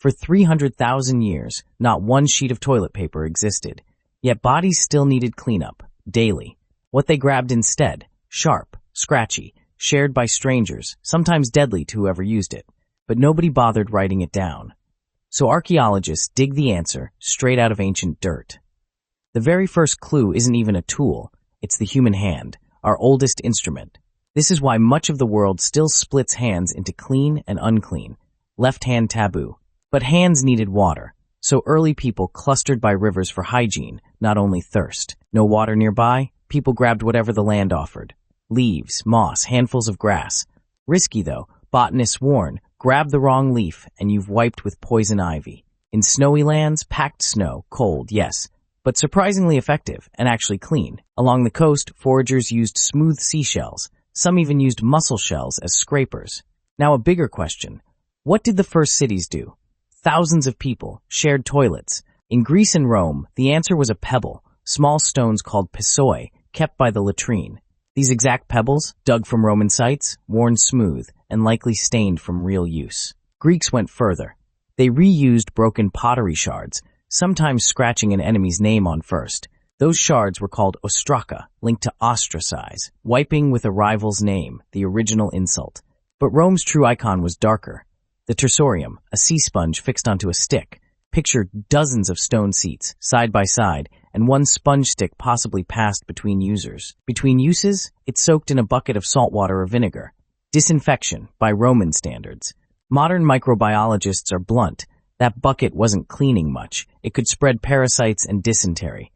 For 300,000 years, not one sheet of toilet paper existed. Yet bodies still needed cleanup, daily. What they grabbed instead, sharp, scratchy, shared by strangers, sometimes deadly to whoever used it. But nobody bothered writing it down. So archaeologists dig the answer straight out of ancient dirt. The very first clue isn't even a tool, it's the human hand, our oldest instrument. This is why much of the world still splits hands into clean and unclean, left hand taboo. But hands needed water, so early people clustered by rivers for hygiene, not only thirst. No water nearby, people grabbed whatever the land offered. Leaves, moss, handfuls of grass. Risky though, botanists warn, grab the wrong leaf and you've wiped with poison ivy. In snowy lands, packed snow, cold, yes, but surprisingly effective and actually clean. Along the coast, foragers used smooth seashells. Some even used mussel shells as scrapers. Now a bigger question. What did the first cities do? Thousands of people, shared toilets. In Greece and Rome, the answer was a pebble, small stones called pissoi, kept by the latrine. These exact pebbles, dug from Roman sites, worn smooth, and likely stained from real use. Greeks went further. They reused broken pottery shards, sometimes scratching an enemy's name on first. Those shards were called ostraka, linked to ostracize, wiping with a rival's name, the original insult. But Rome's true icon was darker. The tersorium, a sea sponge fixed onto a stick. Picture dozens of stone seats, side by side, and one sponge stick possibly passed between users. Between uses, it soaked in a bucket of salt water or vinegar. Disinfection, by Roman standards. Modern microbiologists are blunt. That bucket wasn't cleaning much. It could spread parasites and dysentery.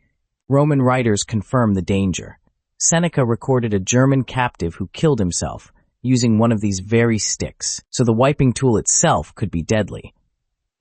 Roman writers confirm the danger. Seneca recorded a German captive who killed himself using one of these very sticks, so the wiping tool itself could be deadly.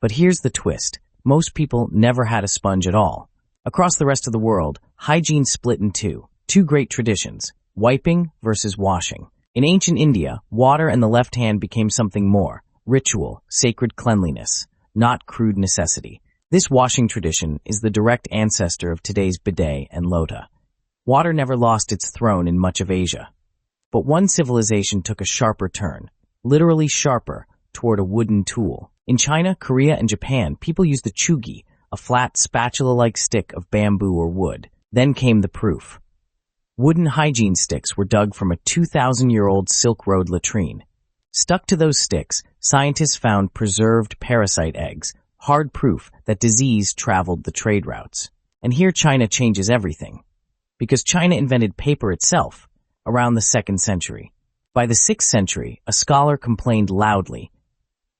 But here's the twist. Most people never had a sponge at all. Across the rest of the world, hygiene split in two great traditions, wiping versus washing. In ancient India, water and the left hand became something more, ritual, sacred cleanliness, not crude necessity. This washing tradition is the direct ancestor of today's bidet and lota. Water never lost its throne in much of Asia. But one civilization took a sharper turn, literally sharper, toward a wooden tool. In China, Korea, and Japan, people used the chugi, a flat spatula-like stick of bamboo or wood. Then came the proof. Wooden hygiene sticks were dug from a 2,000-year-old Silk Road latrine. Stuck to those sticks, scientists found preserved parasite eggs, hard proof that disease traveled the trade routes. And here China changes everything. Because China invented paper itself around the 2nd century. By the 6th century, a scholar complained loudly.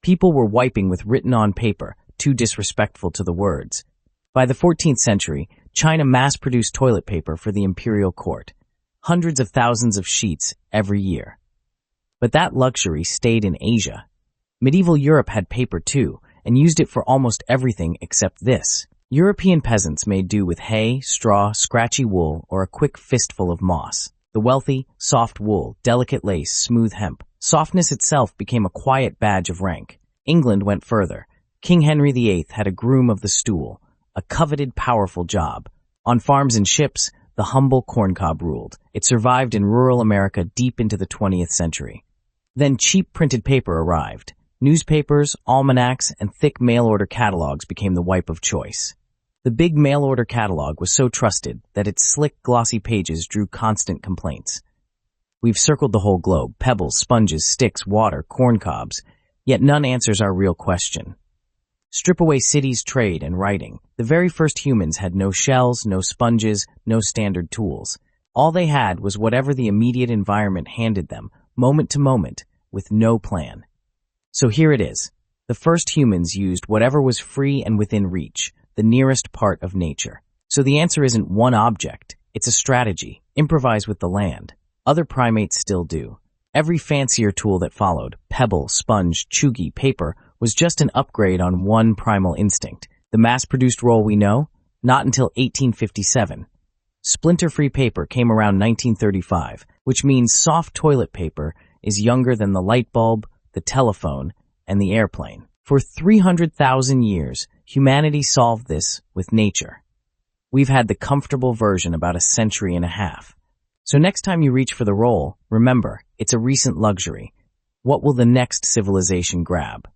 People were wiping with written-on paper, too disrespectful to the words. By the 14th century, China mass-produced toilet paper for the imperial court. Hundreds of thousands of sheets every year. But that luxury stayed in Asia. Medieval Europe had paper too, and used it for almost everything except this. European peasants made do with hay, straw, scratchy wool, or a quick fistful of moss. The wealthy, soft wool, delicate lace, smooth hemp. Softness itself became a quiet badge of rank. England went further. King Henry VIII had a groom of the stool, a coveted, powerful job. On farms and ships, the humble corncob ruled. It survived in rural America deep into the 20th century. Then cheap printed paper arrived. Newspapers, almanacs, and thick mail-order catalogs became the wipe of choice. The big mail-order catalog was so trusted that its slick, glossy pages drew constant complaints. We've circled the whole globe, pebbles, sponges, sticks, water, corncobs, yet none answers our real question. Strip away cities, trade, and writing. The very first humans had no shells, no sponges, no standard tools. All they had was whatever the immediate environment handed them, moment to moment, with no plan. So here it is. The first humans used whatever was free and within reach, the nearest part of nature. So the answer isn't one object, it's a strategy. Improvise with the land. Other primates still do. Every fancier tool that followed, pebble, sponge, chugi, paper, was just an upgrade on one primal instinct. The mass-produced roll we know? Not until 1857. Splinter-free paper came around 1935, which means soft toilet paper is younger than the light bulb, the telephone, and the airplane. For 300,000 years, humanity solved this with nature. We've had the comfortable version about a century and a half. So next time you reach for the roll, remember, it's a recent luxury. What will the next civilization grab?